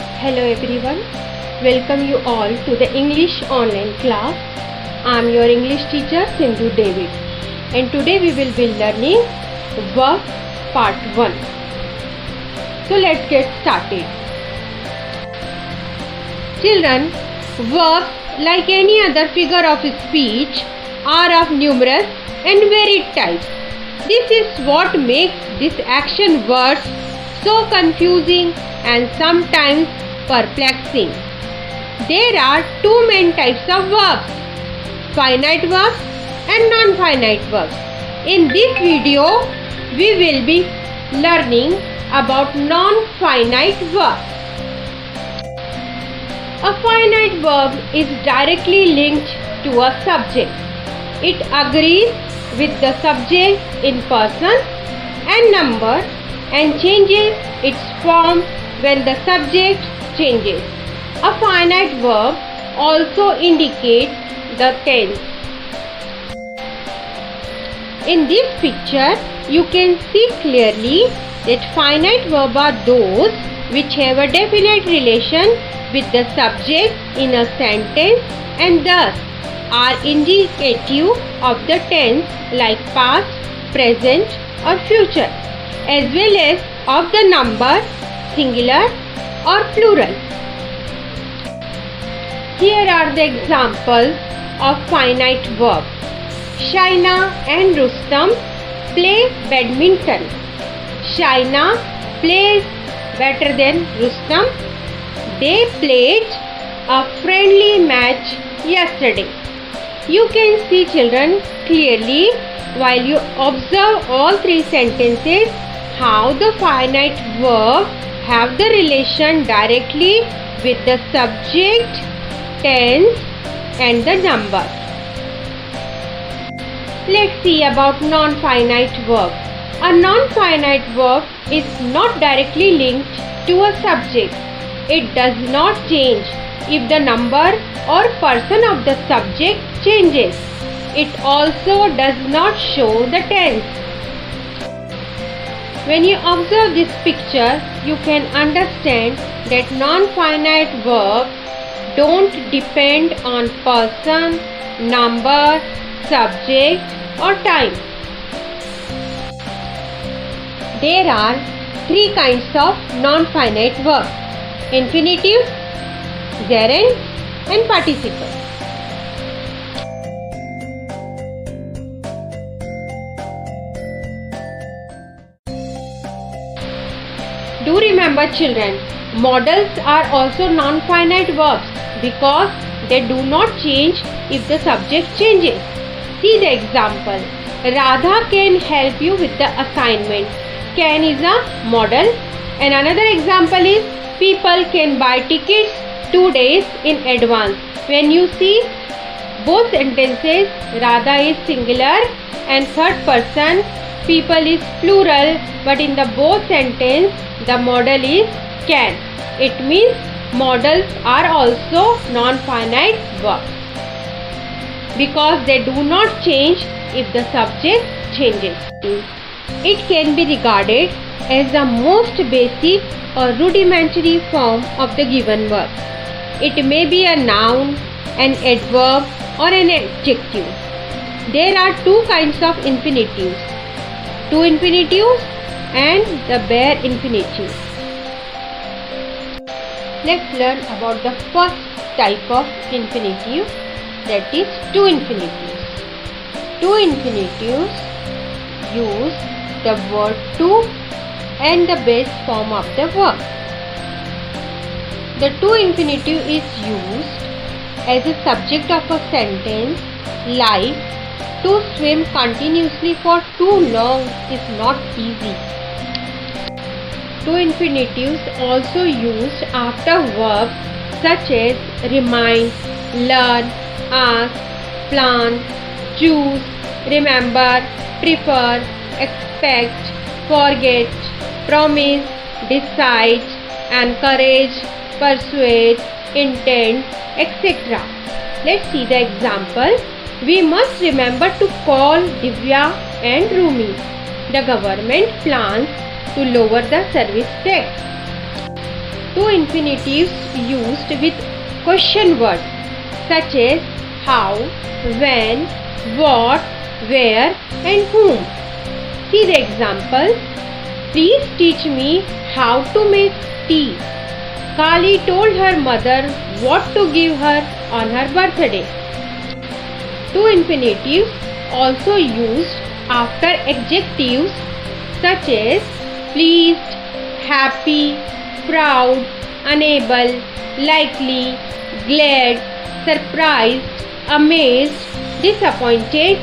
Hello everyone, welcome you all to the English online class. I am your English teacher Sindhu David, and today we will be learning verb part 1. So let's get started. Children, verbs like any other figure of speech are of numerous and varied types. This is what makes these action words so confusing and sometimes perplexing. There are two main types of verbs: finite verbs and non-finite verbs. In this video, we will be learning about non-finite verbs. A finite verb is directly linked to a subject. It agrees with the subject in person and number and changes its form when the subject changes. A finite verb also indicates the tense. In this picture, you can see clearly that finite verbs are those which have a definite relation with the subject in a sentence and thus are indicative of the tense like past, present or future, as well as of the number, singular or plural. Here are the examples of finite verbs. Shaina and Rustam play badminton. Shaina plays better than Rustam. They played a friendly match yesterday. You can see, children, clearly while you observe all three sentences how the finite verb have the relation directly with the subject, tense and the number. Let's see about non-finite verb. A non-finite verb is not directly linked to a subject. It does not change if the number or person of the subject changes. It also does not show the tense. When you observe this picture, you can understand that non-finite verbs don't depend on person, number, subject or time. There are three kinds of non-finite verbs: infinitive, gerund and participle. Do remember, children, modals are also non-finite verbs because they do not change if the subject changes. See the example. Radha can help you with the assignment. Can is a modal. And another example is people can buy tickets 2 days in advance. When you see both sentences, Radha is singular and third person, people is plural, but in the both sentence the modal is can. It means modals are also non-finite verbs because they do not change if the subject changes. It can be regarded as the most basic or rudimentary form of the given verb. It may be a noun, an adverb or an adjective. There are two kinds of infinitives: true infinitive and the bare infinitive. Let's learn about the first type of infinitive, that is true infinitives. True infinitives use the word to and the base form of the verb. The true infinitive is used as a subject of a sentence like to swim continuously for too long is not easy. True infinitives also used after verbs such as remind, learn, ask, plan, choose, remember, prefer, expect, forget, promise, decide, encourage, persuade, intend, etc. Let's see the example. We must remember to call Divya and Rumi. The government plans to lower the service tax. Two infinitives used with question words such as how, when, what, where and whom. See the examples. Please teach me how to make tea. Kali told her mother what to give her on her birthday. Two infinitives also used after adjectives such as pleased, happy, proud, unable, likely, glad, surprised, amazed, disappointed,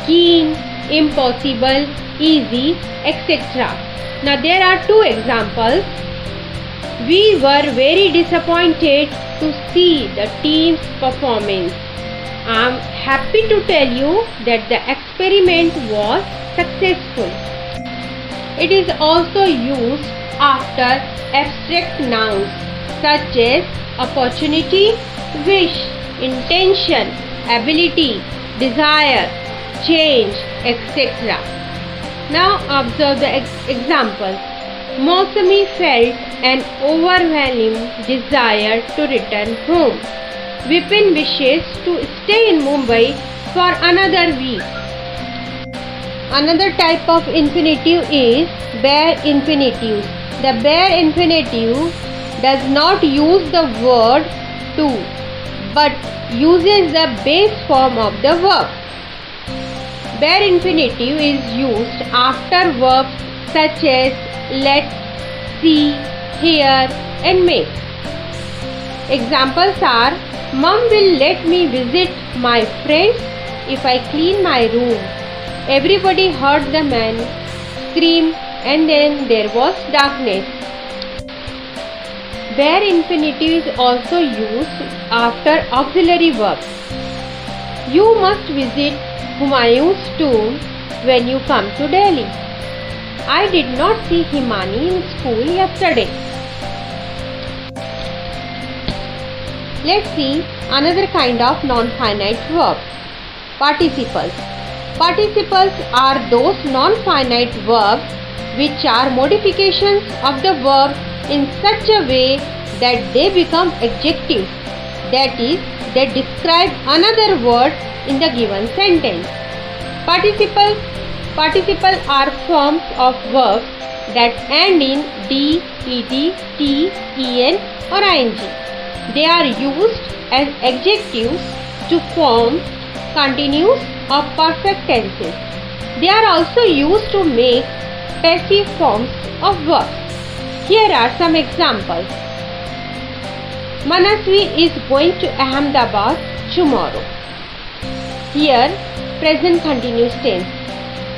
keen, impossible, easy, etc. Now there are two examples. We were very disappointed to see the team's performance. I am happy to tell you that the experiment was successful. It is also used after abstract nouns such as opportunity, wish, intention, ability, desire, change, etc. Now observe the examples. Mausami felt an overwhelming desire to return home. Vipin wishes to stay in Mumbai for another week. Another type of infinitive is bare infinitive. The bare infinitive does not use the word to but uses the base form of the verb. Bare infinitive is used after verbs such as let, see, hear and make. Examples are Mom will let me visit my friends if I clean my room. Everybody heard the man scream and then there was darkness. Bare infinitive is also used after auxiliary verbs. You must visit Humayun's tomb when you come to Delhi. I did not see Himani in school yesterday. Let's see another kind of non-finite verb. Participles. Participles are those non-finite verbs which are modifications of the verb in such a way that they become adjectives. That is, they describe another word in the given sentence. Participles are forms of verbs that end in d, ed, t, en or ing. They are used as adjectives to form continuous or perfect tenses. They are also used to make passive forms of verbs. Here are some examples. Manasvi is going to Ahmedabad tomorrow. Here, present continuous tense.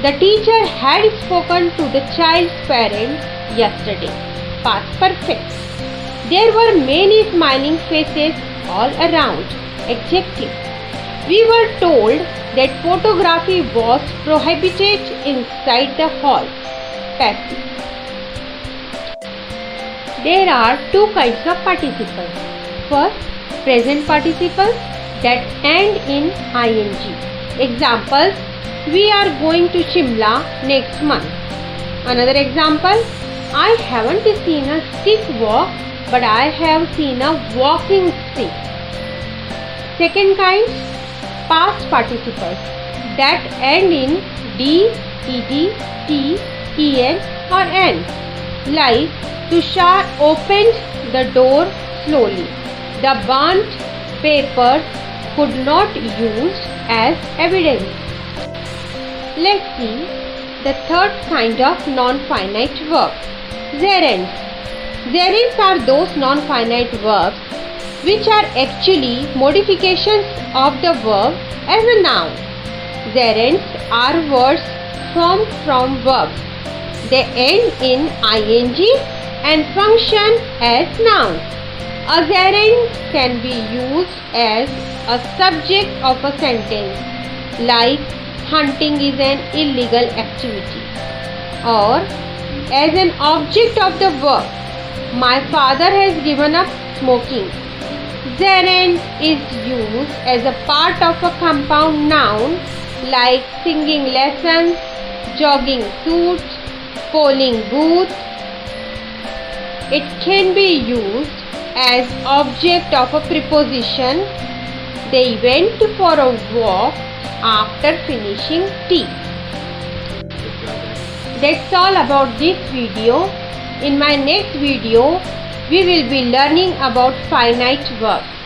The teacher had spoken to the child's parents yesterday. Past perfect. There were many smiling faces all around. Adjective. We were told that photography was prohibited inside the hall. Passive. There are two kinds of participles. First, present participles that end in ing. Examples, we are going to Shimla next month. Another example, I haven't seen a stick walk, but I have seen a walking stick. Second kind, past participles that end in d, ed, t, en or n. Like, Tushar opened the door slowly. The burnt paper could not use as evidence. Let's see the third kind of non-finite verb. Gerunds. Gerunds are those non-finite verbs which are actually modifications of the verb as a noun. Gerunds are words formed from verbs. They end in ing and function as nouns. A gerund can be used as a subject of a sentence, like hunting is an illegal activity, or as an object of the verb, my father has given up smoking. Gerund is used as a part of a compound noun like singing lessons, jogging suit, polling booth. It can be used as object of a preposition. They went for a walk after finishing tea. That's all about this video. In my next video, we will be learning about finite verbs.